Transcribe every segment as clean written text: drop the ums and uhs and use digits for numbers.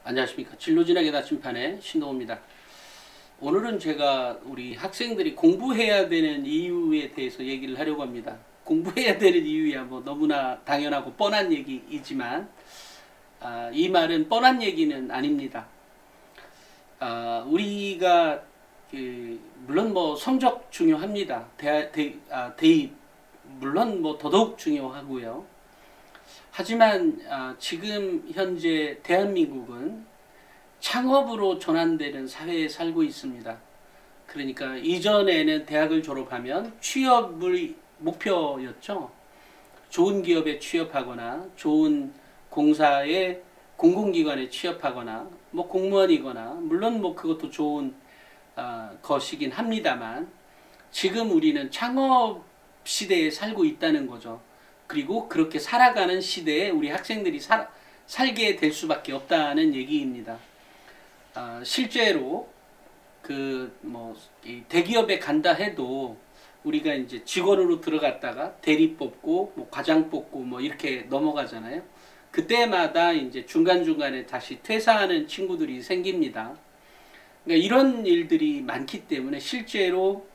안녕하십니까. 진로진학의 나침판의 신동호입니다. 오늘은 제가 우리 학생들이 공부해야 되는 이유에 대해서 얘기를 하려고 합니다. 공부해야 되는 이유야 뭐 너무나 당연하고 뻔한 얘기이지만 이 말은 뻔한 얘기는 아닙니다. 우리가 물론 뭐 성적 중요합니다. 대입 물론 뭐 더더욱 중요하고요. 하지만 지금 현재 대한민국은 창업으로 전환되는 사회에 살고 있습니다. 그러니까 이전에는 대학을 졸업하면 취업을 목표였죠. 좋은 기업에 취업하거나 좋은 공사에 공공기관에 취업하거나 뭐 공무원이거나 물론 뭐 그것도 좋은 것이긴 합니다만 지금 우리는 창업 시대에 살고 있다는 거죠. 그리고 그렇게 살아가는 시대에 우리 학생들이 살게 될 수밖에 없다는 얘기입니다. 실제로 대기업에 간다 해도 우리가 이제 직원으로 들어갔다가 대리 뽑고 뭐 과장 뽑고 뭐 이렇게 넘어가잖아요. 그때마다 이제 중간중간에 다시 퇴사하는 친구들이 생깁니다. 그러니까 이런 일들이 많기 때문에 실제로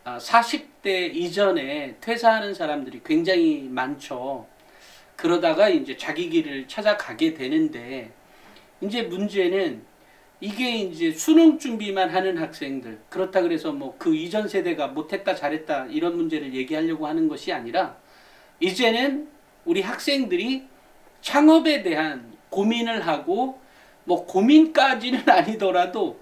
40대 이전에 퇴사하는 사람들이 굉장히 많죠. 그러다가 이제 자기 길을 찾아가게 되는데, 이제 문제는 이게 이제 수능 준비만 하는 학생들, 그렇다 그래서 뭐 그 이전 세대가 못했다 잘했다 이런 문제를 얘기하려고 하는 것이 아니라, 이제는 우리 학생들이 창업에 대한 고민을 하고, 뭐 고민까지는 아니더라도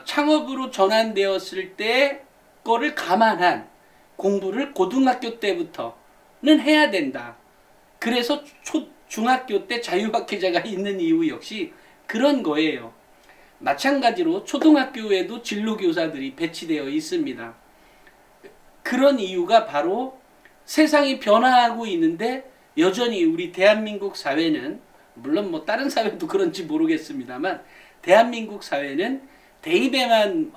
창업으로 전환되었을 때 거를 감안한 공부를 고등학교 때부터는 해야 된다. 그래서 중학교 때 자유학회제가 있는 이유 역시 그런 거예요. 마찬가지로 초등학교에도 진로교사들이 배치되어 있습니다. 그런 이유가 바로 세상이 변화하고 있는데 여전히 우리 대한민국 사회는, 물론 뭐 다른 사회도 그런지 모르겠습니다만 대한민국 사회는 대입에만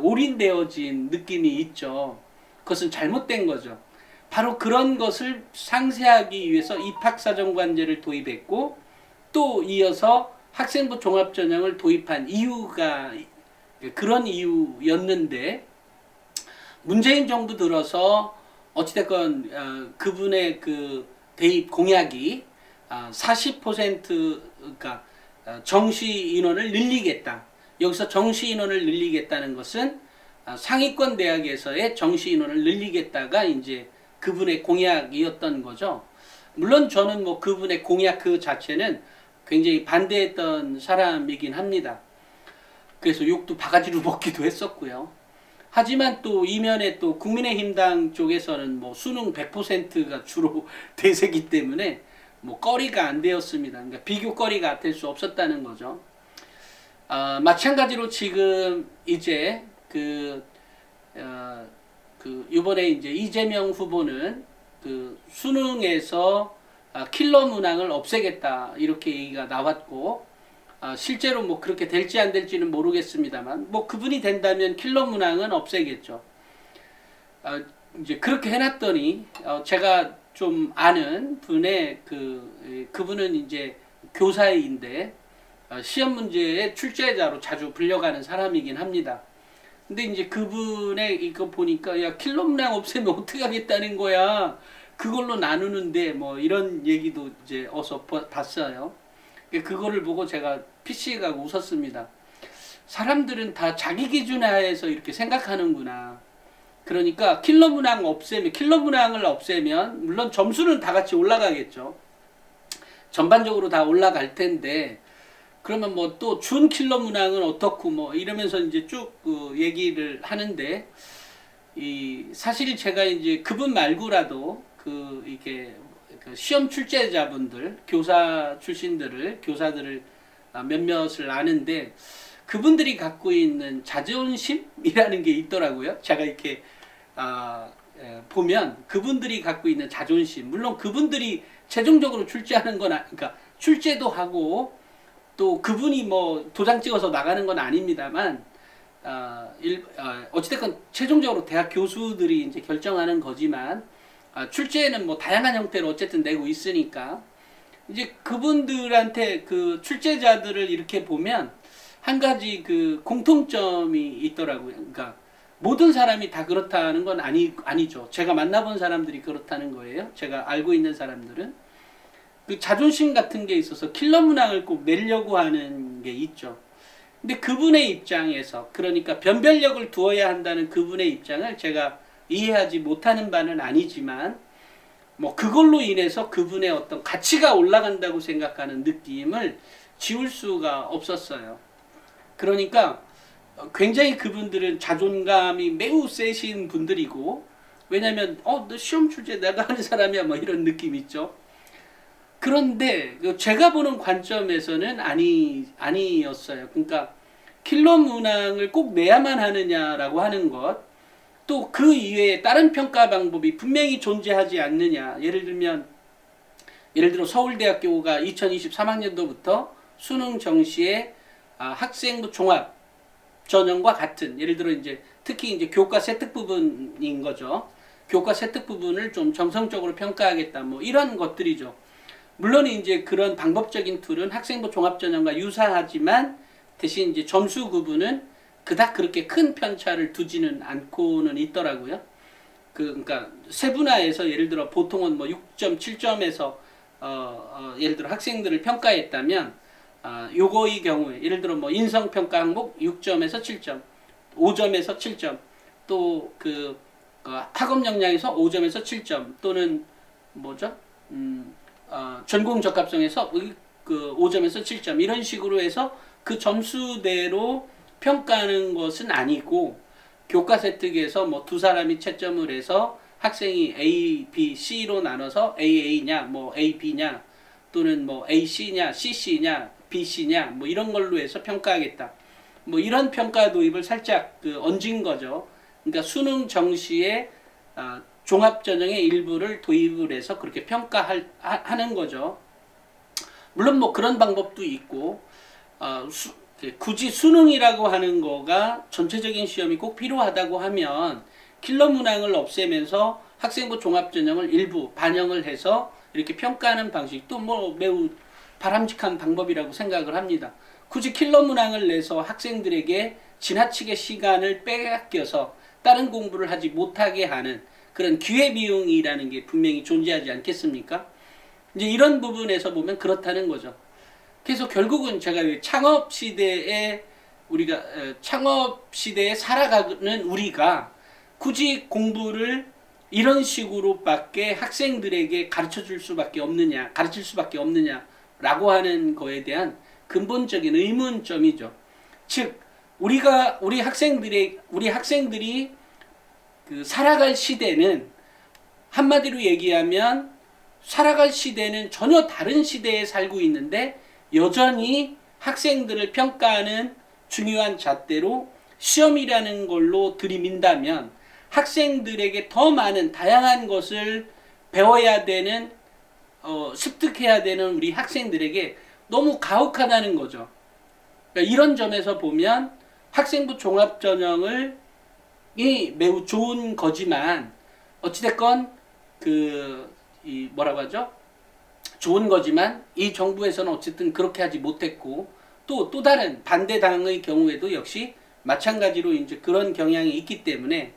올인되어진 느낌이 있죠. 그것은 잘못된 거죠. 바로 그런 것을 상쇄하기 위해서 입학사정관제를 도입했고, 또 이어서 학생부 종합전형을 도입한 이유가 그런 이유였는데, 문재인 정부 들어서 어찌됐건 그분의 그 대입 공약이 40% 그러니까 정시 인원을 늘리겠다. 여기서 정시 인원을 늘리겠다는 것은 상위권 대학에서의 정시 인원을 늘리겠다가 이제 그분의 공약이었던 거죠. 물론 저는 뭐 그분의 공약 그 자체는 굉장히 반대했던 사람이긴 합니다. 그래서 욕도 바가지로 먹기도 했었고요. 하지만 또 이면에 또 국민의힘당 쪽에서는 뭐 수능 100%가 주로 대세기 때문에 뭐 거리가 안 되었습니다. 그러니까 비교거리가 될 수 없었다는 거죠. 마찬가지로 지금 이제 이번에 이제 이재명 후보는 그 수능에서 킬러 문항을 없애겠다 이렇게 얘기가 나왔고, 실제로 뭐 그렇게 될지 안 될지는 모르겠습니다만 뭐 그분이 된다면 킬러 문항은 없애겠죠. 이제 그렇게 해놨더니 제가 좀 아는 분의 그분은 이제 교사인데 시험 문제의 출제자로 자주 불려가는 사람이긴 합니다. 근데 이제 그분의 이거 보니까, 야, 킬러 문항 없애면 어떻게 하겠다는 거야. 그걸로 나누는데 뭐 이런 얘기도 이제 어서 봤어요. 그거를 보고 제가 PC에 가고 웃었습니다. 사람들은 다 자기 기준 하에서 이렇게 생각하는구나. 그러니까 킬러 문항을 없애면 물론 점수는 다 같이 올라가겠죠. 전반적으로 다 올라갈 텐데, 그러면 뭐 또 준 킬러 문항은 어떻고 뭐 이러면서 이제 쭉 얘기를 하는데, 사실 제가 이제 그분 말고라도 이게 시험 출제자분들, 교사들을 몇몇을 아는데, 그분들이 갖고 있는 자존심이라는 게 있더라고요. 제가 이렇게 보면 그분들이 갖고 있는 자존심, 물론 그분들이 최종적으로 출제하는 건 그러니까 출제도 하고 또 그분이 뭐 도장 찍어서 나가는 건 아닙니다만, 어찌됐건 최종적으로 대학 교수들이 이제 결정하는 거지만, 출제에는 뭐 다양한 형태로 어쨌든 내고 있으니까 이제 그분들한테 그 출제자들을 이렇게 보면 한 가지 그 공통점이 있더라고요. 그러니까 모든 사람이 다 그렇다는 건 아니죠. 제가 만나본 사람들이 그렇다는 거예요. 제가 알고 있는 사람들은 그 자존심 같은 게 있어서 킬러 문항을 꼭 내려고 하는 게 있죠. 근데 그분의 입장에서, 그러니까 변별력을 두어야 한다는 그분의 입장을 제가 이해하지 못하는 바는 아니지만, 뭐 그걸로 인해서 그분의 어떤 가치가 올라간다고 생각하는 느낌을 지울 수가 없었어요. 그러니까 굉장히 그분들은 자존감이 매우 세신 분들이고, 왜냐면 너 시험 출제 내가 하는 사람이야 뭐 이런 느낌 있죠. 그런데 제가 보는 관점에서는 아니었어요. 그러니까 킬러 문항을 꼭 내야만 하느냐라고 하는 것, 또 그 이외에 다른 평가 방법이 분명히 존재하지 않느냐. 예를 들어 서울대학교가 2023학년도부터 수능 정시에 학생부 종합 전형과 같은, 예를 들어 이제 특히 이제 교과 세특 부분인 거죠. 교과 세특 부분을 좀 정성적으로 평가하겠다. 뭐 이런 것들이죠. 물론 이제 그런 방법적인 툴은 학생부 종합 전형과 유사하지만 대신 이제 점수 구분은 그닥 그렇게 큰 편차를 두지는 않고는 있더라고요. 그러니까 세분화해서 예를 들어 보통은 뭐 6.7점에서 예를 들어 학생들을 평가했다면 요거의 경우에 예를 들어 뭐 인성평가 항목 6점에서 7점, 5점에서 7점, 또 그 학업 역량에서 5점에서 7점, 또는 뭐죠? 전공 적합성에서 그 5점에서 7점 이런 식으로 해서 그 점수대로 평가하는 것은 아니고, 교과 세특에서 뭐 두 사람이 채점을 해서 학생이 A, B, C로 나눠서 AA냐, 뭐 AB냐, 또는 뭐 AC냐, CC냐, BC냐, 뭐 이런 걸로 해서 평가하겠다. 뭐 이런 평가 도입을 살짝 얹은 거죠. 그러니까 수능 정시에 종합전형의 일부를 도입을 해서 그렇게 평가하는 거죠. 물론 뭐 그런 방법도 있고, 굳이 수능이라고 하는 거가 전체적인 시험이 꼭 필요하다고 하면 킬러 문항을 없애면서 학생부 종합전형을 일부 반영을 해서 이렇게 평가하는 방식도 뭐 매우 바람직한 방법이라고 생각을 합니다. 굳이 킬러 문항을 내서 학생들에게 지나치게 시간을 빼앗겨서 다른 공부를 하지 못하게 하는 그런 기회비용이라는 게 분명히 존재하지 않겠습니까? 이제 이런 부분에서 보면 그렇다는 거죠. 그래서 결국은 제가 창업시대에 살아가는 우리가 굳이 공부를 이런 식으로밖에 학생들에게 가르칠 수밖에 없느냐라고 하는 거에 대한 근본적인 의문점이죠. 즉, 우리 학생들이 그 살아갈 시대는, 한마디로 얘기하면 살아갈 시대는 전혀 다른 시대에 살고 있는데, 여전히 학생들을 평가하는 중요한 잣대로 시험이라는 걸로 들이민다면 학생들에게 더 많은 다양한 것을 배워야 되는, 습득해야 되는 우리 학생들에게 너무 가혹하다는 거죠. 그러니까 이런 점에서 보면 학생부 종합전형이 매우 좋은 거지만, 어찌됐건 뭐라고 하죠? 좋은 거지만 이 정부에서는 어쨌든 그렇게 하지 못했고, 또 다른 반대당의 경우에도 역시 마찬가지로 이제 그런 경향이 있기 때문에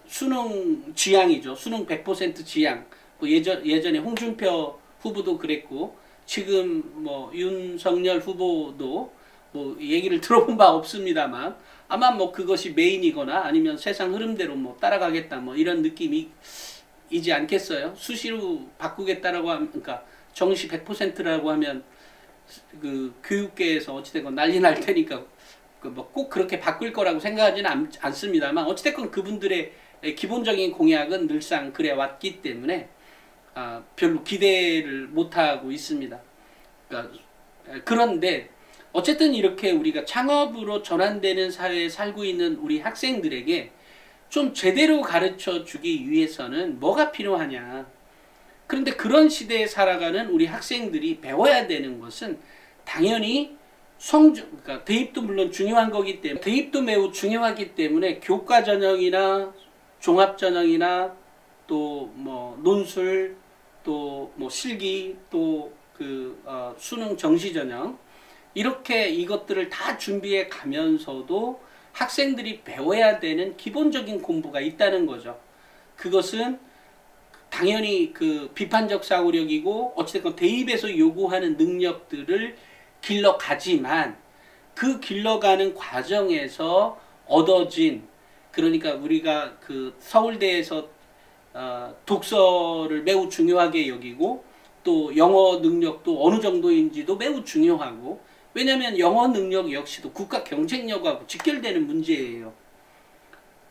수능 지향이죠. 수능 100% 지향. 뭐 예전에 홍준표 후보도 그랬고, 지금 뭐 윤석열 후보도 뭐 얘기를 들어본 바 없습니다만 아마 뭐 그것이 메인이거나 아니면 세상 흐름대로 뭐 따라가겠다 뭐 이런 느낌이 이지 않겠어요? 수시로 바꾸겠다라고 하면, 그러니까 정시 100%라고 하면 그 교육계에서 어찌됐건 난리 날 테니까 뭐 꼭 그렇게 바꿀 거라고 생각하지는 않습니다만, 어찌됐건 그분들의 기본적인 공약은 늘상 그래 왔기 때문에 별로 기대를 못하고 있습니다. 그런데 어쨌든 이렇게 우리가 창업으로 전환되는 사회에 살고 있는 우리 학생들에게 좀 제대로 가르쳐 주기 위해서는 뭐가 필요하냐. 그런데 그런 시대에 살아가는 우리 학생들이 배워야 되는 것은 당연히 그러니까 대입도 물론 중요한 거기 때문에, 대입도 매우 중요하기 때문에 교과 전형이나 종합 전형이나 또 뭐 논술, 또 뭐 실기, 또 수능 정시전형 이렇게 이것들을 다 준비해 가면서도 학생들이 배워야 되는 기본적인 공부가 있다는 거죠. 그것은 당연히 그 비판적 사고력이고 어찌됐건 대입에서 요구하는 능력들을 길러가지만 그 길러가는 과정에서 얻어진, 그러니까 우리가 그 서울대에서 독서를 매우 중요하게 여기고 또 영어 능력도 어느 정도인지도 매우 중요하고, 왜냐하면 영어 능력 역시도 국가 경쟁력하고 직결되는 문제예요.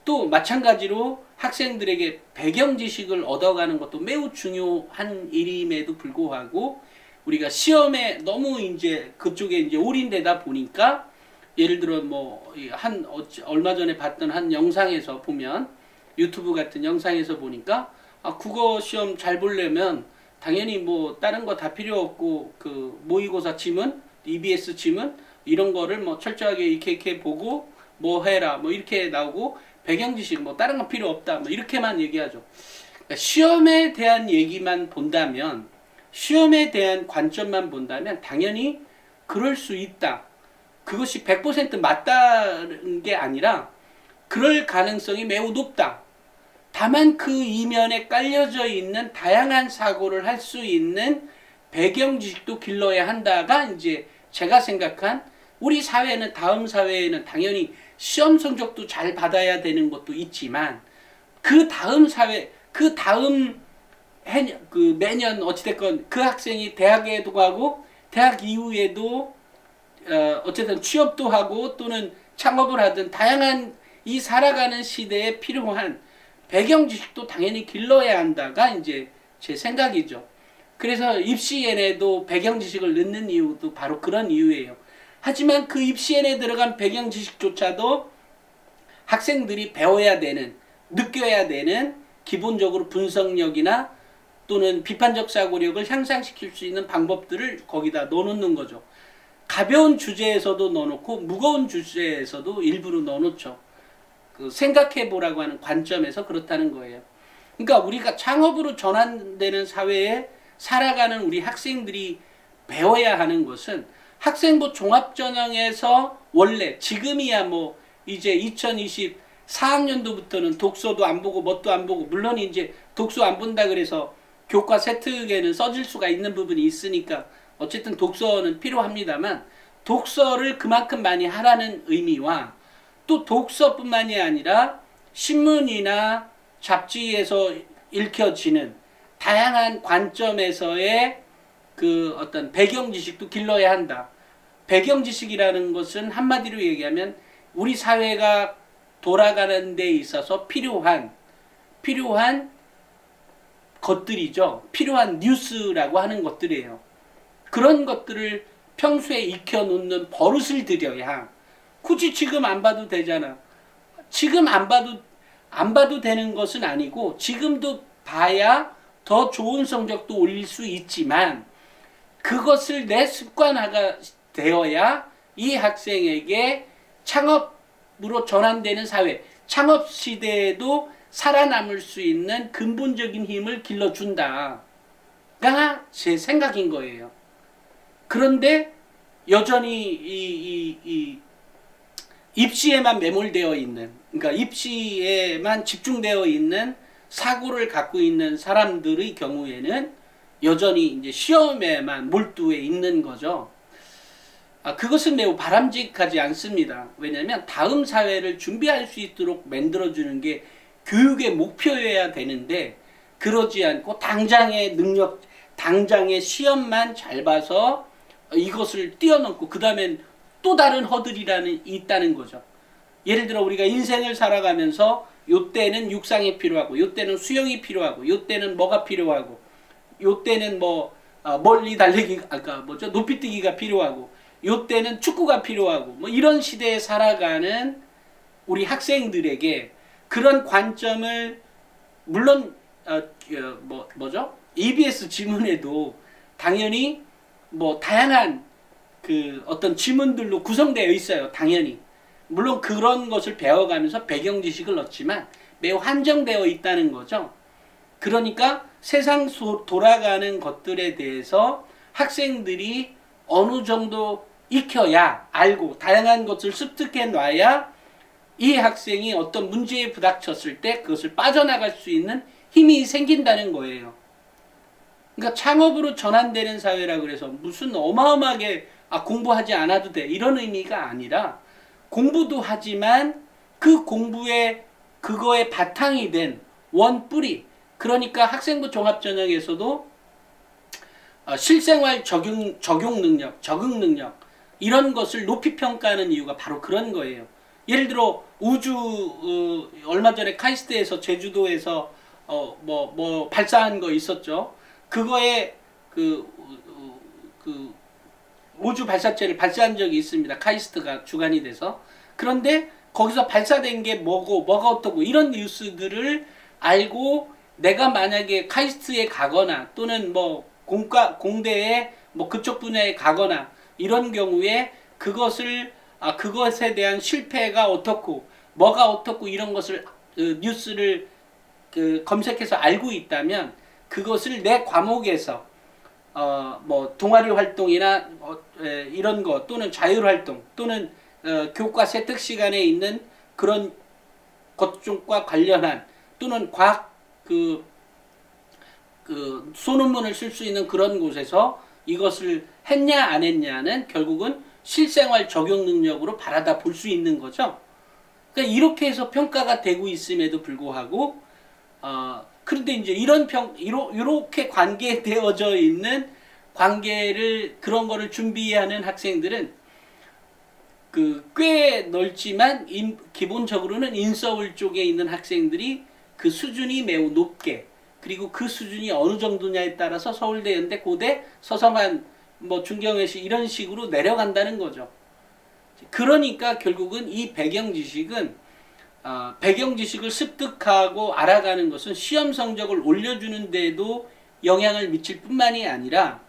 또 마찬가지로 학생들에게 배경 지식을 얻어가는 것도 매우 중요한 일임에도 불구하고 우리가 시험에 너무 이제 그쪽에 이제 올인되다 보니까, 예를 들어 뭐 얼마 전에 봤던 한 영상에서 보면, 유튜브 같은 영상에서 보니까 국어 시험 잘 보려면 당연히 뭐 다른 거 다 필요 없고 그 모의고사 지문, EBS 지문 이런 거를 뭐 철저하게 이렇게 보고 뭐 해라 뭐 이렇게 나오고, 배경 지식 뭐 다른 거 필요 없다 뭐 이렇게만 얘기하죠. 그러니까 시험에 대한 얘기만 본다면, 시험에 대한 관점만 본다면 당연히 그럴 수 있다. 그것이 100% 맞다는 게 아니라 그럴 가능성이 매우 높다. 다만 그 이면에 깔려져 있는 다양한 사고를 할 수 있는 배경 지식도 길러야 한다가 이제 제가 생각한, 우리 사회는, 다음 사회에는 당연히 시험 성적도 잘 받아야 되는 것도 있지만 그 다음 사회, 그 다음 매년 어찌됐건 그 학생이 대학에도 가고 대학 이후에도 어쨌든 취업도 하고 또는 창업을 하든 다양한 이 살아가는 시대에 필요한 배경 지식도 당연히 길러야 한다가 이제 제 생각이죠. 그래서 입시에도 배경 지식을 넣는 이유도 바로 그런 이유예요. 하지만 그 입시에 들어간 배경 지식조차도 학생들이 배워야 되는, 느껴야 되는 기본적으로 분석력이나 또는 비판적 사고력을 향상시킬 수 있는 방법들을 거기다 넣어놓는 거죠. 가벼운 주제에서도 넣어놓고 무거운 주제에서도 일부러 넣어놓죠. 그 생각해보라고 하는 관점에서 그렇다는 거예요. 그러니까 우리가 창업으로 전환되는 사회에 살아가는 우리 학생들이 배워야 하는 것은, 학생부 종합전형에서 원래 지금이야 뭐 이제 2024학년도부터는 독서도 안 보고 뭣도 안 보고, 물론 이제 독서 안 본다 그래서 교과 세특에는 써질 수가 있는 부분이 있으니까 어쨌든 독서는 필요합니다만, 독서를 그만큼 많이 하라는 의미와 또 독서뿐만이 아니라 신문이나 잡지에서 읽혀지는 다양한 관점에서의 그 어떤 배경 지식도 길러야 한다. 배경 지식이라는 것은 한마디로 얘기하면 우리 사회가 돌아가는 데 있어서 필요한 것들이죠. 필요한 뉴스라고 하는 것들이에요. 그런 것들을 평소에 익혀놓는 버릇을 들여야, 굳이 지금 안 봐도 되잖아. 지금 안 봐도 되는 것은 아니고 지금도 봐야 더 좋은 성적도 올릴 수 있지만, 그것을 내 습관화가 되어야 이 학생에게 창업으로 전환되는 사회, 창업 시대에도 살아남을 수 있는 근본적인 힘을 길러준다가 제 생각인 거예요. 그런데 여전히 이 입시에만 매몰되어 있는, 그러니까 입시에만 집중되어 있는 사고를 갖고 있는 사람들의 경우에는 여전히 이제 시험에만 몰두해 있는 거죠. 그것은 매우 바람직하지 않습니다. 왜냐하면 다음 사회를 준비할 수 있도록 만들어주는 게 교육의 목표여야 되는데, 그러지 않고 당장의 능력, 당장의 시험만 잘 봐서 이것을 뛰어넘고 그 다음엔 또 다른 허들이라는 있다는 거죠. 예를 들어 우리가 인생을 살아가면서 요때는 육상이 필요하고, 요때는 수영이 필요하고, 요때는 뭐가 필요하고, 요때는 뭐 멀리 달리기, 높이뛰기가 필요하고, 요때는 축구가 필요하고, 뭐 이런 시대에 살아가는 우리 학생들에게 그런 관점을, 물론 EBS 지문에도 당연히 뭐 다양한 그 어떤 지문들로 구성되어 있어요. 당연히. 물론 그런 것을 배워가면서 배경 지식을 넣지만 매우 한정되어 있다는 거죠. 그러니까 세상 돌아가는 것들에 대해서 학생들이 어느 정도 익혀야, 알고 다양한 것을 습득해 놔야 이 학생이 어떤 문제에 부닥쳤을 때 그것을 빠져나갈 수 있는 힘이 생긴다는 거예요. 그러니까 창업으로 전환되는 사회라 그래서 무슨 어마어마하게 공부하지 않아도 돼 이런 의미가 아니라, 공부도 하지만 그 공부에 그거에 바탕이 된 원뿌리, 그러니까 학생부 종합전형에서도 실생활 적용 능력, 적응 능력 이런 것을 높이 평가하는 이유가 바로 그런 거예요. 예를 들어 우주 얼마 전에 카이스트에서 제주도에서 뭐 발사한 거 있었죠. 그거에 그 우주 발사체를 발사한 적이 있습니다. 카이스트가 주관이 돼서. 그런데 거기서 발사된 게 뭐가 어떻고 이런 뉴스들을 알고 내가 만약에 카이스트에 가거나 또는 뭐 공대에 뭐 그쪽 분야에 가거나 이런 경우에 그것에 대한 실패가 어떻고 뭐가 어떻고 이런 것을 뉴스를 검색해서 알고 있다면 그것을 내 과목에서 뭐 동아리 활동이나 이런 거 또는 자율 활동 또는 교과 세특 시간에 있는 그런 것과 관련한 또는 과학 소논문을 쓸 수 있는 그런 곳에서 이것을 했냐 안 했냐는 결국은 실생활 적용 능력으로 바라다 볼 수 있는 거죠. 그러니까 이렇게 해서 평가가 되고 있음에도 불구하고 그런데 이제 이렇게 관계되어져 있는 그런 거를 준비하는 학생들은 꽤 넓지만 기본적으로는 인서울 쪽에 있는 학생들이 그 수준이 매우 높게, 그리고 그 수준이 어느 정도냐에 따라서 서울대, 연대, 고대, 서성한, 뭐 중경외시 이런 식으로 내려간다는 거죠. 그러니까 결국은 이 배경 지식을 습득하고 알아가는 것은 시험 성적을 올려주는 데도 영향을 미칠 뿐만이 아니라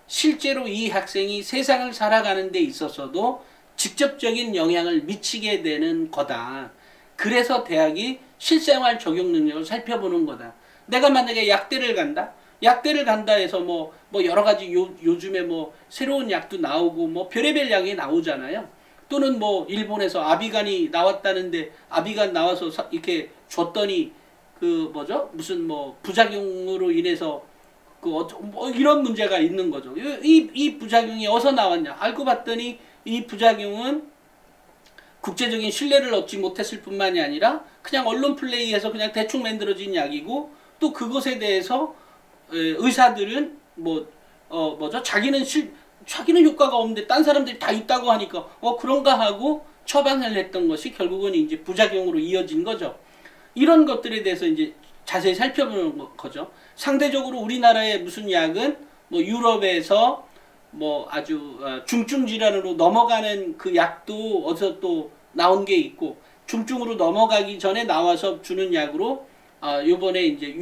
실제로 이 학생이 세상을 살아가는 데 있어서도 직접적인 영향을 미치게 되는 거다. 그래서 대학이 실생활 적용 능력을 살펴보는 거다. 내가 만약에 약대를 간다 해서 뭐 여러 가지 요즘에 뭐 새로운 약도 나오고 뭐 별의별 약이 나오잖아요. 또는 뭐 일본에서 아비간이 나왔다는데 아비간 나와서 이렇게 줬더니 무슨 뭐 부작용으로 인해서 뭐 이런 문제가 있는 거죠. 이 부작용이 어디서 나왔냐? 알고 봤더니 이 부작용은 국제적인 신뢰를 얻지 못했을 뿐만이 아니라 그냥 언론 플레이에서 그냥 대충 만들어진 약이고, 또 그것에 대해서 의사들은 자기는 효과가 없는데 딴 사람들이 다 있다고 하니까 그런가 하고 처방을 했던 것이 결국은 이제 부작용으로 이어진 거죠. 이런 것들에 대해서 이제 자세히 살펴보는 거죠. 상대적으로 우리나라의 무슨 약은 뭐 유럽에서 뭐 아주 중증 질환으로 넘어가는 그 약도 어디서 또 나온 게 있고, 중증으로 넘어가기 전에 나와서 주는 약으로 요번에 이제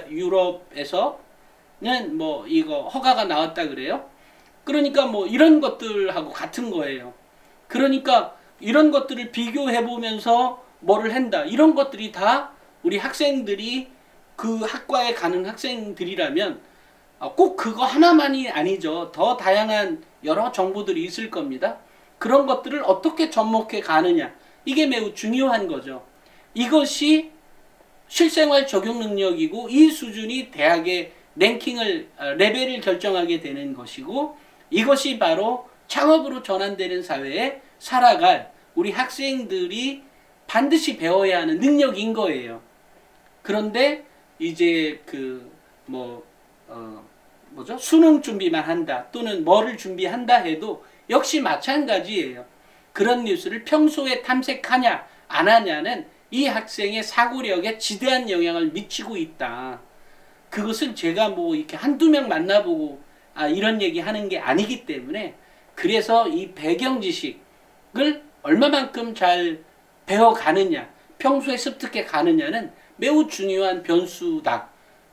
유럽에서는 뭐 이거 허가가 나왔다 그래요. 그러니까 뭐 이런 것들하고 같은 거예요. 그러니까 이런 것들을 비교해 보면서 뭐를 한다. 이런 것들이 다 우리 학생들이 그 학과에 가는 학생들이라면 꼭 그거 하나만이 아니죠. 더 다양한 여러 정보들이 있을 겁니다. 그런 것들을 어떻게 접목해 가느냐. 이게 매우 중요한 거죠. 이것이 실생활 적용 능력이고, 이 수준이 대학의 레벨을 결정하게 되는 것이고, 이것이 바로 창업으로 전환되는 사회에 살아갈 우리 학생들이 반드시 배워야 하는 능력인 거예요. 그런데 이제 수능 준비만 한다 또는 뭐를 준비한다 해도 역시 마찬가지예요. 그런 뉴스를 평소에 탐색하냐 안 하냐는 이 학생의 사고력에 지대한 영향을 미치고 있다. 그것은 제가 뭐 이렇게 한두 명 만나보고 이런 얘기 하는 게 아니기 때문에, 그래서 이 배경 지식을 얼마만큼 잘 배워가느냐, 평소에 습득해 가느냐는 매우 중요한 변수다.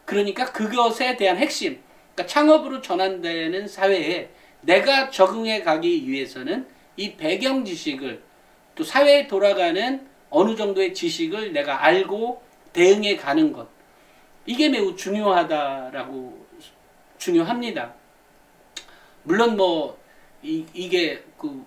그러니까 그것에 대한 핵심, 그러니까 창업으로 전환되는 사회에 내가 적응해 가기 위해서는 이 배경 지식을, 또 사회에 돌아가는 어느 정도의 지식을 내가 알고 대응해 가는 것, 이게 매우 중요합니다. 물론 뭐 이게 그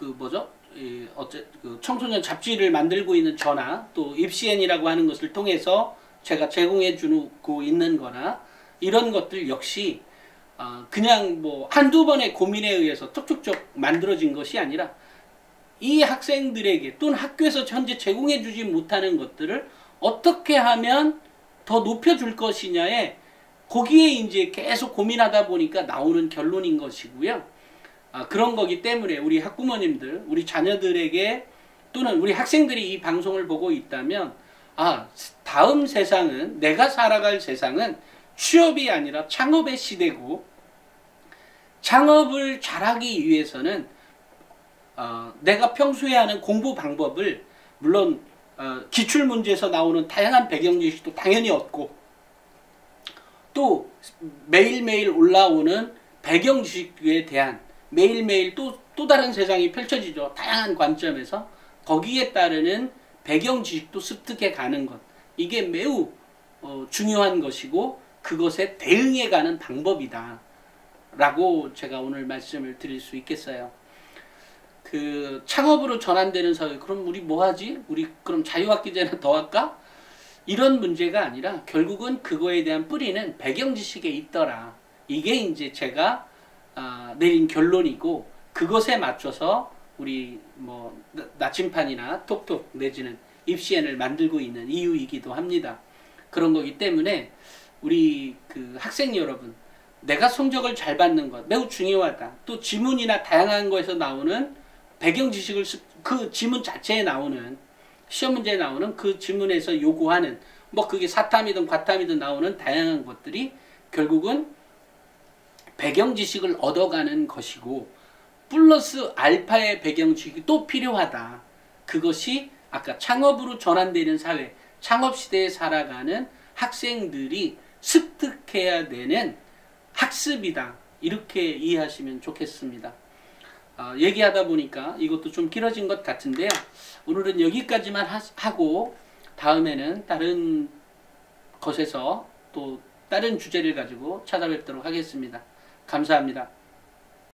뭐죠? 그 청소년 잡지를 만들고 있는 저나 또 입시엔이라고 하는 것을 통해서 제가 제공해 주고 있는 거나 이런 것들 역시 그냥 뭐 한두 번의 고민에 의해서 툭툭툭 만들어진 것이 아니라 이 학생들에게 또는 학교에서 현재 제공해 주지 못하는 것들을 어떻게 하면 더 높여줄 것이냐에 거기에 이제 계속 고민하다 보니까 나오는 결론인 것이고요. 그런 거기 때문에 우리 학부모님들, 우리 자녀들에게 또는 우리 학생들이 이 방송을 보고 있다면 다음 세상은, 내가 살아갈 세상은 취업이 아니라 창업의 시대고, 창업을 잘하기 위해서는 내가 평소에 하는 공부 방법을 물론 기출문제에서 나오는 다양한 배경 지식도 당연히 얻고, 또 매일매일 올라오는 배경 지식에 대한 매일매일 또 다른 세상이 펼쳐지죠. 다양한 관점에서 거기에 따르는 배경 지식도 습득해 가는 것, 이게 매우 중요한 것이고 그것에 대응해 가는 방법이다 라고 제가 오늘 말씀을 드릴 수 있겠어요. 그 창업으로 전환되는 사회, 그럼 우리 뭐 하지? 우리 그럼 자유학기제나 더 할까? 이런 문제가 아니라 결국은 그거에 대한 뿌리는 배경 지식에 있더라. 이게 이제 제가 내린 결론이고, 그것에 맞춰서 우리 뭐 나침판이나 톡톡 내지는 입시엔을 만들고 있는 이유이기도 합니다. 그런 거기 때문에 우리 그 학생 여러분, 내가 성적을 잘 받는 것 매우 중요하다. 또 지문이나 다양한 거에서 나오는 배경 지식을, 그 지문 자체에 나오는, 시험 문제에 나오는 그 지문에서 요구하는 뭐 그게 사탐이든 과탐이든 나오는 다양한 것들이 결국은 배경 지식을 얻어가는 것이고, 플러스 알파의 배경 지식이 또 필요하다. 그것이 아까 창업으로 전환되는 사회, 창업 시대에 살아가는 학생들이 습득해야 되는 학습이다. 이렇게 이해하시면 좋겠습니다. 얘기하다 보니까 이것도 좀 길어진 것 같은데요. 오늘은 여기까지만 하고 다음에는 다른 것에서 또 다른 주제를 가지고 찾아뵙도록 하겠습니다. 감사합니다.